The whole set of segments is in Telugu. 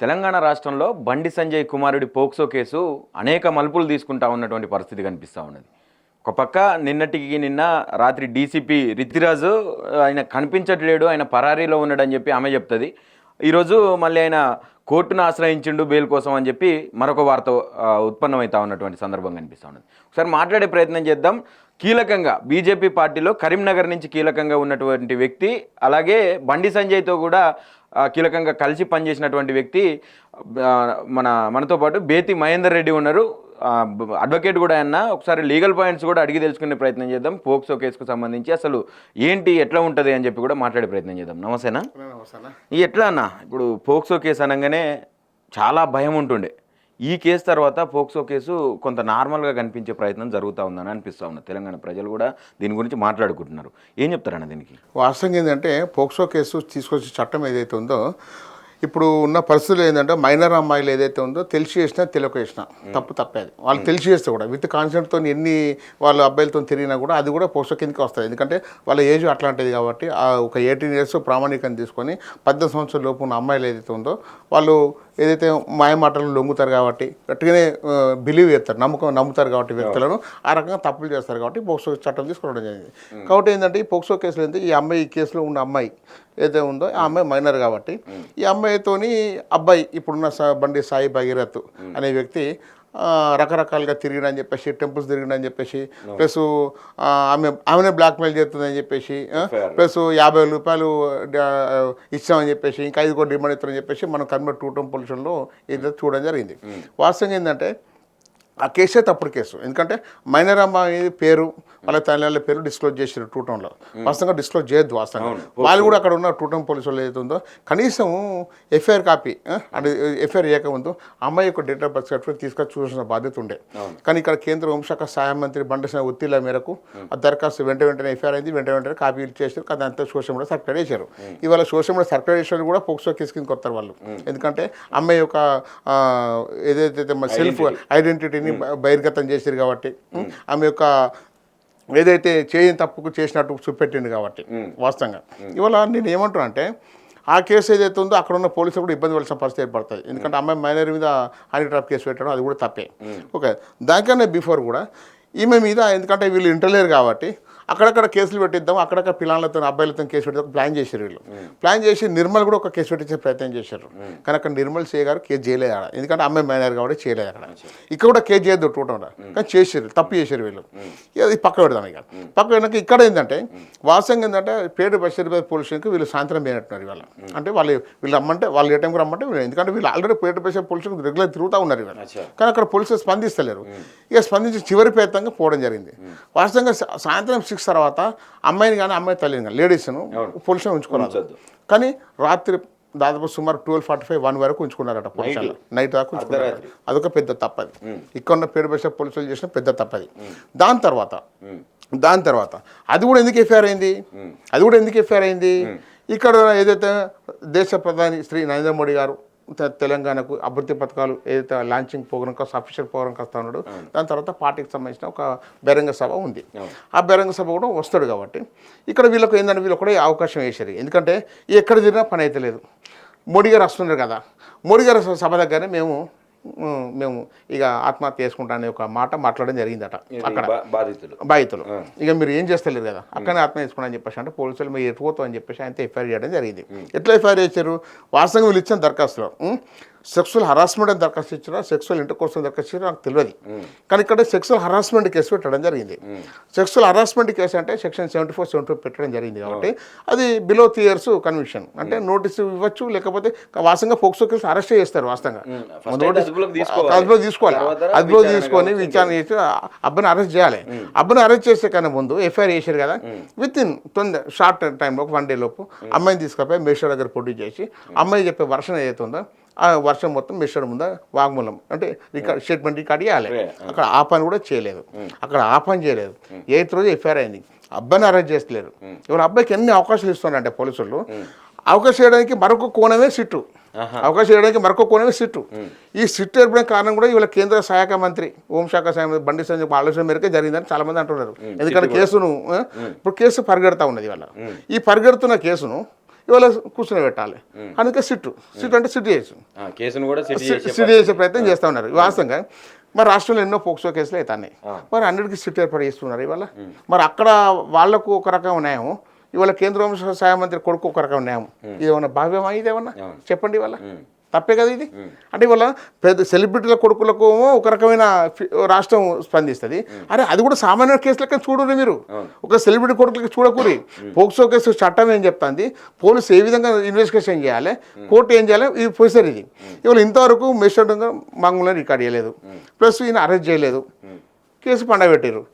తెలంగాణ రాష్ట్రంలో బండి సంజయ్ కుమారుడి పోక్సో కేసు అనేక మలుపులు తీసుకుంటా ఉన్నటువంటి పరిస్థితి కనిపిస్తూ ఉన్నది. ఒక పక్క నిన్నటికి నిన్న రాత్రి డీసీపీ రితిరాజు ఆయన కనిపించట్లేడు, ఆయన పరారీలో ఉన్నాడని చెప్పి ఆమె చెప్తుంది. ఈరోజు మళ్ళీ ఆయన కోర్టును ఆశ్రయించిండు బెయిల్ కోసం అని చెప్పి మరొక వార్త ఉత్పన్నమవుతా ఉన్నటువంటి సందర్భం కనిపిస్తూ ఉన్నది. ఒకసారి మాట్లాడే ప్రయత్నం చేద్దాం. కీలకంగా బీజేపీ పార్టీలో కరీంనగర్ నుంచి కీలకంగా ఉన్నటువంటి వ్యక్తి, అలాగే బండి సంజయ్తో కూడా కీలకంగా కలిసి పనిచేసినటువంటి వ్యక్తి మనతో పాటు బేతి మహేందర్ రెడ్డి ఉన్నారు, అడ్వకేట్ కూడా అన్న. ఒకసారి లీగల్ పాయింట్స్ కూడా అడిగి తెలుసుకునే ప్రయత్నం చేద్దాం. పోక్సో కేసుకు సంబంధించి అసలు ఏంటి, ఎట్లా ఉంటుంది అని చెప్పి కూడా మాట్లాడే ప్రయత్నం చేద్దాం. నమస్తేనా. ఎట్లా అన్న, ఇప్పుడు పోక్సో కేసు అనగానే చాలా భయం ఉంటుండే. ఈ కేసు తర్వాత పోక్సో కేసు కొంత నార్మల్గా కనిపించే ప్రయత్నం జరుగుతూ ఉందని అనిపిస్తూ ఉన్నది. తెలంగాణ ప్రజలు కూడా దీని గురించి మాట్లాడుకుంటున్నారు. ఏం చెప్తారన్న దీనికి? వాస్తవం ఏంటంటే పోక్సో కేసు తీసుకొచ్చే చట్టం ఏదైతే ఉందో, ఇప్పుడు ఉన్న పరిస్థితులు ఏంటంటే మైనర్ అమ్మాయిలు ఏదైతే ఉందో తెలిసి చేసినా తెలియక చేసినా తప్పేది. వాళ్ళు తెలిసి చేస్తే కూడా విత్ కాన్సెంట్తో ఎన్ని వాళ్ళ అబ్బాయిలతో తిరిగినా కూడా అది కూడా పోక్సో కిందకి వస్తుంది. ఎందుకంటే వాళ్ళ ఏజ్ అట్లాంటిది కాబట్టి ఒక 18 years ప్రామాణికం తీసుకొని 18 సంవత్సరాల లోపు ఉన్న అమ్మాయిలు ఏదైతే ఉందో వాళ్ళు ఏదైతే మాయమాటలు లొంగుతారు కాబట్టి గట్టిగానే బిలీవ్ చేస్తారు, నమ్ముతారు కాబట్టి వ్యక్తులను ఆ రకంగా తప్పులు చేస్తారు కాబట్టి పోక్సో చట్టం తీసుకోవడం జరిగింది. కాబట్టి ఏంటంటే ఈ పోక్సో కేసులో ఏంటంటే ఈ అమ్మాయి, ఈ కేసులో ఉన్న అమ్మాయి ఏదైతే ఉందో ఆ అమ్మాయి మైనర్ కాబట్టి ఈ అమ్మాయితోని అబ్బాయి ఇప్పుడున్న బండి సాయి భగీరథ్ అనే వ్యక్తి రకరకాలుగా తిరిగినని చెప్పేసి, టెంపుల్స్ తిరిగినని చెప్పేసి, ప్లస్ ఆమెనే బ్లాక్మెయిల్ చేస్తుందని చెప్పేసి, ప్లస్ 50,000 రూపాయలు ఇచ్చామని చెప్పేసి, ఇంకా 5 కోట్లు డిమాండ్ ఇస్తామని చెప్పేసి మనం కన్వర్ట్ 2 టౌన్ పొల్యూషన్లో ఏదైతే చూడడం జరిగింది. వాస్తవంగా ఏంటంటే ఆ కేసే తప్పుడు కేసు. ఎందుకంటే మైనర్ అమ్మాయి పేరు, వాళ్ళ తల్లిదండ్రుల పేరు డిస్క్లోజ్ చేసారు 2 టౌన్లో. వాస్తవంగా డిస్క్లోజ్ చేయొద్దు. వాస్తవంగా వాళ్ళు కూడా అక్కడ ఉన్న 2 టౌన్ పోలీసు వాళ్ళు ఏదైతే ఉందో కనీసం ఎఫ్ఐఆర్ కాపీ అంటే ఎఫ్ఐఆర్ చేయకముందు అమ్మాయి యొక్క డేట్ ఆఫ్ బర్త్ సర్టిఫికేట్ తీసుకొని చూసిన బాధ్యత ఉండే. కానీ ఇక్కడ కేంద్ర హోంశాఖ సహాయ మంత్రి బండి సంజయ్ ఒత్తిళ్ల మేరకు ఆ దరఖాస్తు వెంటనే ఎఫ్ఐఆర్ అయింది, వెంటనే కాపీలు చేశారు. కానీ అంతా సోషల్ మీడియా సర్క్యులేట్ చేశారు. ఇవాళ సోషల్ మీడియా సర్క్యులేట్ చేసిన కూడా పోక్సో కేసు కిందకి వస్తారు వాళ్ళు. ఎందుకంటే అమ్మాయి యొక్క ఏదైతే సెల్ఫ్ ఐడెంటిటీని బహిర్గతం చేశారు కాబట్టి, ఆమె యొక్క ఏదైతే చేయని తప్పుకు చేసినట్టు చూపెట్టింది కాబట్టి. వాస్తవంగా ఇవాళ నేను ఏమంటున్నా అంటే ఆ కేసు ఏదైతే ఉందో అక్కడ ఉన్న పోలీసులు కూడా ఇబ్బంది పడాల్సిన పరిస్థితి ఏర్పడుతుంది. ఎందుకంటే అమ్మాయి మైనర్ మీద హనీ ట్రాప్ కేసు పెట్టడం అది కూడా తప్పే. ఓకే, దానికన్నా బిఫోర్ కూడా ఈమె మీద, ఎందుకంటే వీళ్ళు ఇంటర్లేరు కాబట్టి అక్కడక్కడ కేసులు పెట్టిద్దాం, అక్కడక్కడ పిల్లలతో అబ్బాయిలతో కేసు పెట్టిద్దాం ప్లాన్ చేశారు వీళ్ళు. ప్లాన్ చేసి నిర్మల్ కూడా ఒక కేసు పెట్టించే ప్రయత్నం చేశారు. కానీ అక్కడ నిర్మల్ సే గారు కేసు చేయలేదు అక్కడ, ఎందుకంటే అమ్మాయి మైనర్ కాబట్టి చేయలేదు అక్కడ. ఇక్కడ కూడా కేసు చేయొద్దు 2 టౌన్, కానీ చేశారు, తప్పు చేశారు వీళ్ళు. ఇది పక్క పెడదాం. ఇక పక్క పెట్టినాక ఇక్కడ ఏంటంటే వాస్తవంగా ఏంటంటే పేట బషీర్బాద్ పోలీస్ స్టేషన్కి వీళ్ళు సాయంత్రం పోయినట్టున్నారు ఇవాళ. అంటే వీళ్ళు రమ్మంటే వాళ్ళు ఏ టైంకి రమ్మంటే వీళ్ళు, ఎందుకంటే వీళ్ళు ఆల్రెడీ పేట బషీర్ పోలీస్ స్టేషన్ రెగ్యులర్ తిరుగుతూ ఉన్నారు ఇవాళ. కానీ అక్కడ పోలీసులు స్పందిస్తలేరు. ఇక స్పందించి చివరి ప్రయత్నంగా పోవడం జరిగింది. వాస్తవంగా సాయంత్రం 6 తర్వాత అమ్మాయిని కానీ అమ్మాయి తల్లిని కానీ లేడీస్ను పోలీసులో ఉంచుకున్నారు. కానీ రాత్రి దాదాపు సుమారు 12:45, 1 వరకు ఉంచుకున్నారట పోలీసులు, నైట్ దాకా ఉంచుకున్నారు. అదొక పెద్ద తప్పది. ఇక్కడ ఉన్న పేరు బస్ పోలీసులు చేసిన పెద్ద తప్పది. దాని తర్వాత అది కూడా ఎందుకు ఎఫ్ఐఆర్ అయింది? ఇక్కడ ఏదైతే దేశ ప్రధాని శ్రీ నరేంద్ర మోడీ గారు తెలంగాణకు అభివృద్ధి పథకాలు ఏదైతే లాంచింగ్ ప్రోగ్రామ్ కోసం అఫీషియల్ ప్రోగ్రామ్ వస్తా ఉన్నాడు, దాని తర్వాత పార్టీకి సంబంధించిన ఒక బహిరంగ సభ ఉంది. ఆ బహిరంగ సభ కూడా వస్తాడు కాబట్టి ఇక్కడ వీళ్ళకు ఏంటంటే వీళ్ళు కూడా అవకాశం వేసారు. ఎందుకంటే ఎక్కడ తిరిగినా పని అయితే లేదు. మోడీ గారు వస్తున్నారు కదా, మోడీ గారు సభ దగ్గరనే మేము ఇక ఆత్మహత్య చేసుకుంటా అనే ఒక మాట మాట్లాడడం జరిగిందట అక్కడ బాధితులు. ఇక మీరు ఏం చేస్తలేరు కదా, అక్కడనే ఆత్మహత్య చేసుకున్నా అని చెప్పేసి అంటే పోలీసులు మీరు ఎటుపోతాం అని చెప్పేసి ఆయన ఎఫ్ఐఆర్ చేయడం జరిగింది. ఎట్లా ఎఫ్ఐఆర్ చేశారు? వాస్తవంగా వీళ్ళు ఇచ్చిన దరఖాస్తులో సెక్సువల్ హరాస్మెంట్ అని దరఖాస్తు ఇచ్చారా, సెక్సువల్ ఇంటర్కోర్స్ అని దరఖాస్తు ఇచ్చారో నాకు తెలియదు. కానీ ఇక్కడ సెక్సువల్ హరాస్మెంట్ కేసు పెట్టడం జరిగింది. సెక్సువల్ హరాస్మెంట్ కేసు అంటే సెక్షన్ 74, 75 పెట్టడం జరిగింది. కాబట్టి అది బిలో 3 years కన్విక్షన్, అంటే నోటీసు ఇవ్వచ్చు, లేకపోతే వాస్తవంగా పోక్సో కేసు అరెస్ట్ చేస్తారు. వాస్తవంగా అదుపులో తీసుకోవాలి, అదుపులో తీసుకొని విచారణ చేసి అబ్బాయిని అరెస్ట్ చేయాలి. అబ్బాయిని అరెస్ట్ చేసే కన్నా ముందు ఎఫ్ఐఆర్ చేశారు కదా, విత్ ఇన్ షార్ట్ టైంలో 1 day లోపు అమ్మాయిని తీసుకుపోయి మేషర్ దగ్గర ప్రొడ్యూస్ చేసి అమ్మాయి చెప్పే వర్షన్ ఏదైతే ఉందో ఆ వర్షం మొత్తం మిస్టర్ ముందు వాగ్మూలం అంటే స్టేట్మెంట్ రికార్డ్ చేయాలి. అక్కడ ఆ పని కూడా చేయలేదు. 8th రోజు ఎఫ్ఐఆర్ అయింది. అబ్బాయిని అరెస్ట్ చేస్తలేరు. ఇవాళ అబ్బాయికి ఎన్ని అవకాశాలు ఇస్తున్నారంటే పోలీసులు, అవకాశం చేయడానికి మరొక కోణమే సిట్టు. ఈ సిట్టు ఏర్పడిన కారణం కూడా ఇవాళ కేంద్ర సహాయక మంత్రి, హోంశాఖ సహాయ మంత్రి బండి సంజయ్ ఆలోచన మేరకే జరిగిందని చాలా మంది అంటున్నారు. ఎందుకంటే కేసును ఇప్పుడు పరిగెడతా ఉన్నది. ఇవాళ ఈ పరిగెడుతున్న కేసును ఇవాళ కూర్చొని పెట్టాలి. అందుకే సిట్ అంటే సిట్ చేయొచ్చు, కేసును కూడా సిట్ చేసే ప్రయత్నం చేస్తూ ఉన్నారు. వాస్తవంగా మరి రాష్ట్రంలో ఎన్నో పోక్సో కేసులు అవుతున్నాయి, మరి అన్నిటికీ సిట్ ఏర్పాటు చేస్తున్నారు ఇవాళ. మరి అక్కడ వాళ్లకు ఒక రకం న్యాయం, ఇవాళ కేంద్ర హోంశాఖ మంత్రి కొడుకు ఒక రకం న్యాయం. ఇదేమన్నా భావ్యమా? ఇదేమన్నా చెప్పండి ఇవాళ? తప్పే కదా ఇది. అంటే ఇవాళ పెద్ద సెలబ్రిటీల కొడుకులకు ఒక రకమైన రాష్ట్రం స్పందిస్తుంది. అరే అది కూడా సామాన్య కేసులకి చూడరు మీరు, ఒక సెలబ్రిటీ కొడుకులకి చూడకూరి. పోక్సో కేసు చట్టం ఏం చెప్తుంది, పోలీసు ఏ విధంగా ఇన్వెస్టిగేషన్ చేయాలి, కోర్టు ఏం చేయాలి, ఇది ప్రొసీజర్ ఇది. ఇవాళ ఇంతవరకు మేస్టర్గా మంగళూరు రికార్డ్ చేయలేదు, ప్లస్ ఈయన అరెస్ట్ చేయలేదు, కేసు పండబెట్టారు.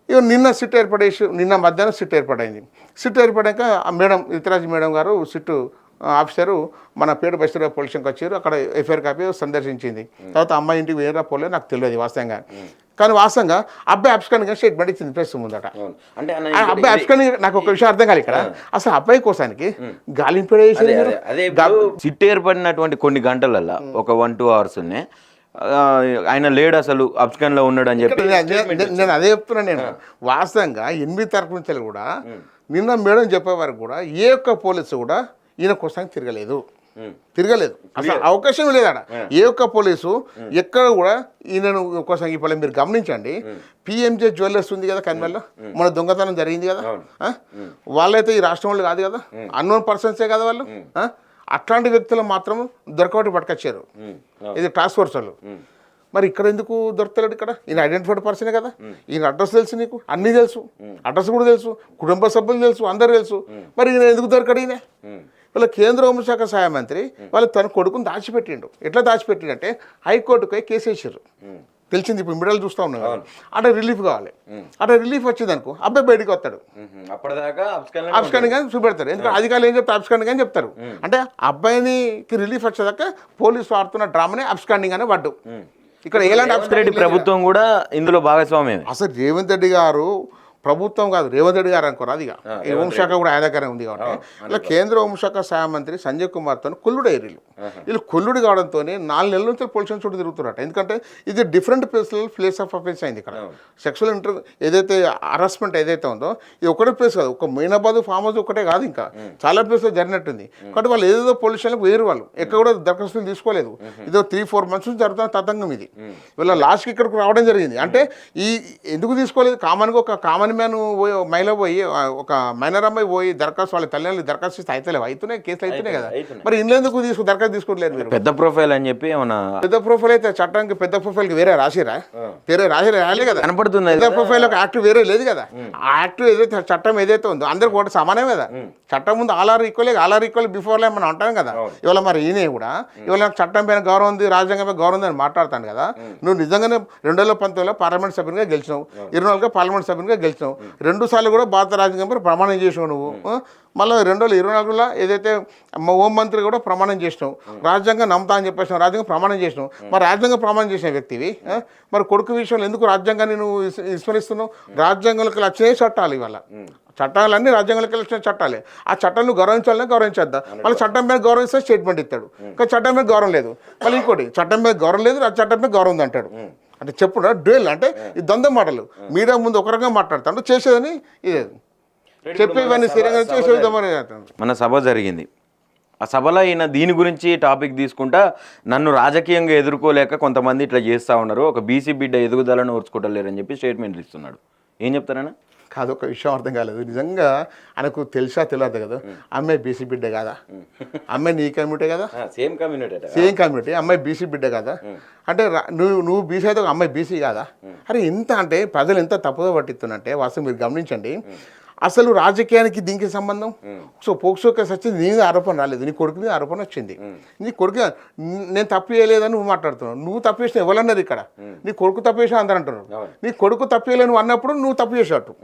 ఇక నిన్న సిట్ ఏర్పడేసి నిన్న మధ్యాహ్నం సిట్ ఏర్పడైంది. సిట్ ఏర్పడాక మేడం రితిరాజ్ మేడం గారు సిట్టు ఆఫీసరు మన పేరు బస్తీరావు పోలీస్ స్టేషన్కి వచ్చారు. అక్కడ ఎఫ్ఐఆర్ కాపీ సందర్శించింది. తర్వాత అమ్మాయి ఇంటికి వేరే పోలేదు, నాకు తెలియదు వాస్తవంగా. కానీ వాస్తవంగా అబ్బాయి అబ్స్కాండింగ్ స్టేట్మెంట్ ఇచ్చింది ప్రెస్ ముందట. అబ్బాయి అబ్స్కాండింగ్ నాకు ఒక విషయం అర్థం కాదు ఇక్కడ. అసలు అబ్బాయి కోసానికి గాలింపు సిట్ ఏర్పడినటువంటి కొన్ని గంటలల్లో ఒక 1-2 hours ఆయన లేడు అసలు అబ్స్కాన్ లో ఉన్నాడు అని చెప్పి నేను అదే చెప్తున్నాను. నేను వాస్తవంగా 8 తరపు నుంచి కూడా నిన్న మేడం చెప్పే వరకు కూడా ఏ ఒక్క పోలీసు కూడా ఈయన కోసానికి తిరగలేదు. అసలు అవకాశం లేదు ఆడ. ఏ ఒక్క పోలీసు ఎక్కడ కూడా ఈయనను కోసం ఇప్పుడు మీరు గమనించండి. పిఎంజే జ్యువెలర్స్ ఉంది కదా కన్వెల్లో, మన దొంగతనం జరిగింది కదా, వాళ్ళైతే ఈ రాష్ట్రం వాళ్ళు కాదు కదా, అన్నోన్ పర్సన్సే కదా వాళ్ళు. అట్లాంటి వ్యక్తులు మాత్రం దొరకబట్టి పట్టుకొచ్చారు ఇది టాస్క్ ఫోర్స్ వాళ్ళు. మరి ఇక్కడ ఎందుకు దొరకలేడు? ఇక్కడ ఈయన ఐడెంటిఫైడ్ పర్సనే కదా, ఈయన అడ్రస్ తెలుసు, నీకు అన్నీ తెలుసు, అడ్రస్ కూడా తెలుసు, కుటుంబ సభ్యులు తెలుసు, అందరు తెలుసు. మరి ఈయన ఎందుకు దొరకడు? ఈయన వీళ్ళ కేంద్ర హోంశాఖ సహాయ మంత్రి వాళ్ళు తన కొడుకుని దాచిపెట్టిండు. ఎట్లా దాచిపెట్టిండంటే హైకోర్టుపై కేసు వేసారు, తెలిసింది. ఇప్పుడు మిడల్ చూస్తూ ఉన్నాం కదా, అంటే రిలీఫ్ కావాలి. అంటే రిలీఫ్ వచ్చింది అనుకో, అబ్బాయి బయటికి వస్తాడు, అబ్స్కాండింగ్ అని చూపెడతారు. ఎందుకంటే అధికారులు ఏం చెప్తారు, అబ్స్కాండింగ్ అని చెప్తారు. అంటే అబ్బాయికి రిలీఫ్ వచ్చేదాకా పోలీసు ఆడుతున్న డ్రామానే అబ్స్కాండింగ్ అని పడ్డు. ఇక్కడ ఎలాంటి ప్రభుత్వం కూడా ఇందులో భాగస్వామ్యం. అసలు రేవంత్ రెడ్డి గారు ప్రభుత్వం కాదు, రేవంత్ రెడ్డి గారు అనుకోరు. అది ఈ హోంశాఖ కూడా ఆయన దగ్గరే ఉంది కాబట్టి ఇలా కేంద్ర హోంశాఖ సహాయ మంత్రి సంజయ్ కుమార్తో కొల్లుడు అయ్యారు. వీళ్ళు కొల్లుడు కావడంతో 4 నెలల నుంచి పోలీసులు చుట్టూ తిరుగుతున్నట్టు. ఎందుకంటే ఇది డిఫరెంట్ ప్లేస్ ఆఫ్ అఫెన్స్ అయింది. ఇక్కడ సెక్షువల్ ఏదైతే హరాస్మెంట్ ఏదైతే ఉందో ఇది ఒకటే ప్లేస్ కాదు, ఒక మైనాబాద్ ఫామ్ హౌస్ ఒకటే కాదు, ఇంకా చాలా ప్లేస్లో జరిగినట్టుంది. కాబట్టి వాళ్ళు ఏదేదో పోలీస్ స్టేషన్లకు వేరు, వాళ్ళు ఎక్కడ కూడా దరఖాస్తులు తీసుకోలేదు. ఇదో 3-4 months నుంచి జరుగుతున్న తతంగం ఇది. వీళ్ళ లాస్ట్కి ఇక్కడికి రావడం జరిగింది. అంటే ఈ ఎందుకు తీసుకోలేదు? కామన్గా ఒక కామన్ మ్యాన్ మహిళ పోయి, ఒక మైనర్ అమ్మాయి పోయి దరఖాస్తు వాళ్ళ తల్లిదండ్రులు దరఖాస్తు ఇస్తే అయితేలేవు, అవుతున్నాయి కేసులు అవుతున్నాయి కదా. మరి ఇందుకు దరఖాస్తు తీసుకోవట్లేదు మీరు? పెద్ద ప్రొఫైల్ అని చెప్పి పెద్ద ప్రొఫైల్ అయితే చట్టానికి పెద్ద ప్రొఫైల్కి వేరే రాసిరా? రాలే కదా, కనపడుతుంది. పెద్ద ప్రొఫైల్ ఒక యాక్ట్ వేరే లేదు కదా. ఆ యాక్ట్ ఏదైతే చట్టం ఏదైతే ఉందో అందరికి ఒకటి సమానమే కదా. చట్టం ముందు ఆల్ ఈక్వల్ బిఫోర్ మనం అంటాం కదా. ఇవాళ మరి ఈయన కూడా ఇవాళ నాకు చట్టం పైన గౌరవం ఉంది, రాజ్యాంగం పైన గౌరవం ఉంది అని మాట్లాడతాను కదా. నువ్వు నిజంగానే 2019లో పార్లమెంట్ సభ్యునిగా గెలిచినావు, 24లో పార్లమెంట్ సభ్యునిగా గెలిచినావు, 2 సార్లు కూడా భారత రాజ్యాంగం పైన ప్రమాణం చేసినావు నువ్వు. మళ్ళీ 2024లో ఏదైతే హోంమంత్రి కూడా ప్రమాణం చేసినావు, రాజ్యాంగం నమ్ముతా అని చెప్పేసినావు, రాజ్యాంగం ప్రమాణం చేసినావు. మరి రాజ్యాంగం ప్రమాణం చేసిన వ్యక్తివి మరి కొడుకు విషయంలో ఎందుకు రాజ్యాంగాన్ని నువ్వు విస్మరిస్తున్నావు? రాజ్యాంగంలోకి వచ్చిన చట్టాలు ఇవాళ చట్టాలన్నీ రాజ్యాంగంలోకి వచ్చిన చట్టాలే. ఆ చట్టాన్ని గౌరవించాలనే గౌరవించేద్దాం. మళ్ళీ చట్టం మీద గౌరవిస్తే స్టేట్మెంట్ ఇస్తాడు, కానీ చట్టం మీద గౌరవం లేదు. మళ్ళీ ఇంకోటి చట్టం మీద గౌరవం లేదు, చట్టం మీద గౌరవం ఉంది అంటాడు. అంటే చెప్పుడు డ్యూయల్, అంటే ఈ ద్వంద్వ మాటలు. మీడియా ముందు ఒక రకంగా మాట్లాడతాడు, చేసేదని ఇదే చెప్పేవన్నీ స్థిరంగా చేసేది. మన సభ జరిగింది, ఆ సభలో ఈయన దీని గురించి టాపిక్ తీసుకుంటా నన్ను రాజకీయంగా ఎదుర్కోలేక కొంతమంది ఇట్లా చేస్తూ ఉన్నారు, ఒక బీసీ బిడ్డ ఎదుగుదలను ఓర్చుకోవట్లేరని చెప్పి స్టేట్మెంట్ ఇస్తున్నాడు. ఏం చెప్తారన్నా? కాదు, ఒక విషయం అర్థం కాలేదు. నిజంగా ఆయనకు తెలియదు కదా, అమ్మాయి బీసీ బిడ్డ కదా, అమ్మాయి నీ కమ్యూనిటీ కదా, సేమ్ కమ్యూనిటీ, అమ్మాయి బీసీ బిడ్డ కదా. అంటే నువ్వు బీసీ అయితే ఒక అమ్మాయి బీసీ కాదా? అరే ఎంత అంటే ప్రజలు ఎంత తప్పుదో పట్టిస్తున్నట్టే వాస్తవం మీరు గమనించండి. అసలు రాజకీయానికి దీనికి సంబంధం? సో పోక్సో కేసు వచ్చింది, నీ మీద ఆరోపణ రాలేదు, నీ కొడుకు మీద ఆరోపణ వచ్చింది. నీ కొడుకు నేను తప్పు చేయలేదని నువ్వు మాట్లాడుతున్నావు. నువ్వు తప్పు చేసిన ఎవరన్నారు ఇక్కడ? నీ కొడుకు తప్పు చేసిన అందరూ అంటున్నారు. నీ కొడుకు తప్పు చేయలేను అన్నప్పుడు నువ్వు తప్పు చేసేటట్టు.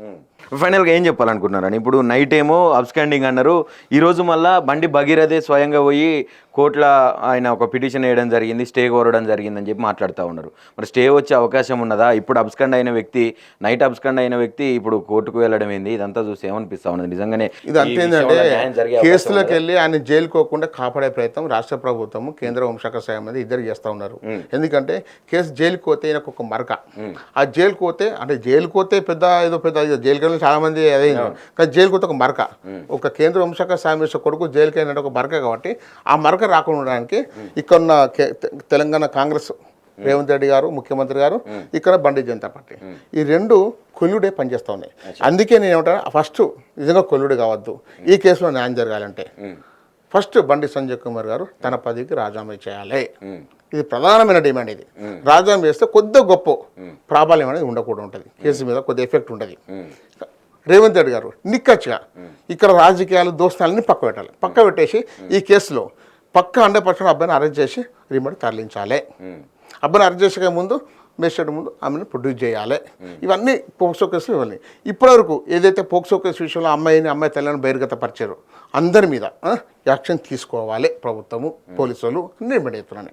ఫైనల్గా ఏం చెప్పాలనుకుంటున్నారని? ఇప్పుడు నైట్ ఏమో అబ్స్కాండింగ్ అన్నారు, ఈరోజు మళ్ళీ బండి భగీరథే స్వయంగా పోయి కోర్టులో ఆయన ఒక పిటిషన్ వేయడం జరిగింది, స్టే కోరడం జరిగిందని చెప్పి మాట్లాడుతూ ఉన్నారు. మరి స్టే వచ్చే అవకాశం ఉన్నదా? ఇప్పుడు అబ్స్కాండ్ అయిన వ్యక్తి, నైట్ అబ్స్కాండ్ అయిన వ్యక్తి ఇప్పుడు కోర్టుకు వెళ్ళడం ఏంది? ఇదంతా చూసి ఏమనిపిస్తా ఉన్నది నిజంగానే ఇది అంతే ఈ ఏంటంటే విషయంలో న్యాయం జరిగే అవకాశం కేసులకు వెళ్ళి ఆయన జైలుకోకుండా కాపాడే ప్రయత్నం రాష్ట్ర ప్రభుత్వం కేంద్ర హోంశాఖ సాయం మీద ఇద్దరు చేస్తూ ఉన్నారు. ఎందుకంటే కేసు జైలుకి పోతే ఈయనకు ఒక మరక, ఆ జైలుకి పోతే అంటే జైలుకి పోతే పెద్ద ఏదో పెద్ద జైలుకి వెళ్ళి చాలా మంది అదే, కానీ జైలుకి పోతే ఒక మరక, ఒక కేంద్ర హోంశాఖ సాయం చేసే కొడుకు జైలుకి అయినట్టు ఒక మరక, కాబట్టి ఆ మరక రాకుండా ఉండడానికి ఇక్కడ ఉన్న తెలంగాణ కాంగ్రెస్ రేవంత్ రెడ్డి గారు ముఖ్యమంత్రి గారు, ఇక్కడ బండి జనతా పార్టీ, ఈ రెండు కొల్లుడే పనిచేస్తూ ఉన్నాయి. అందుకే నేను ఏమంటా, ఫస్ట్ నిజంగా కొల్లుడు కావద్దు, ఈ కేసులో న్యాయం జరగాలంటే ఫస్ట్ బండి సంజయ్ కుమార్ గారు తన పదవికి రాజీనామా చేయాలి. ఇది ప్రధానమైన డిమాండ్. ఇది రాజీనామా చేస్తే కొద్ది గొప్ప ప్రాబల్యం అనేది ఉండకూడదు, ఉంటుంది కేసు మీద కొద్ది ఎఫెక్ట్ ఉంటుంది. రేవంత్ రెడ్డి గారు నిక్కచ్చిగా ఇక్కడ రాజకీయాలు దోస్తాలని పక్క పెట్టాలి, పక్క పెట్టేసి ఈ కేసులో పక్క 100% అబ్బాయిని అరెస్ట్ చేసి రిమాండ్ తరలించాలి. అబ్బాయిని అరెస్ట్ చేసే ముందు మేజిస్ట్రేట్ ముందు ఆమెను ప్రొడ్యూస్ చేయాలి. ఇవన్నీ పోక్సో కేసులు ఇవన్నీ. ఇప్పటివరకు ఏదైతే పోక్సో కేసు విషయంలో అమ్మాయి తల్లిని బహిర్గతపరిచారో అందరి మీద యాక్షన్ తీసుకోవాలి ప్రభుత్వము, పోలీసు వాళ్ళు. నేను చెప్తున్నాను.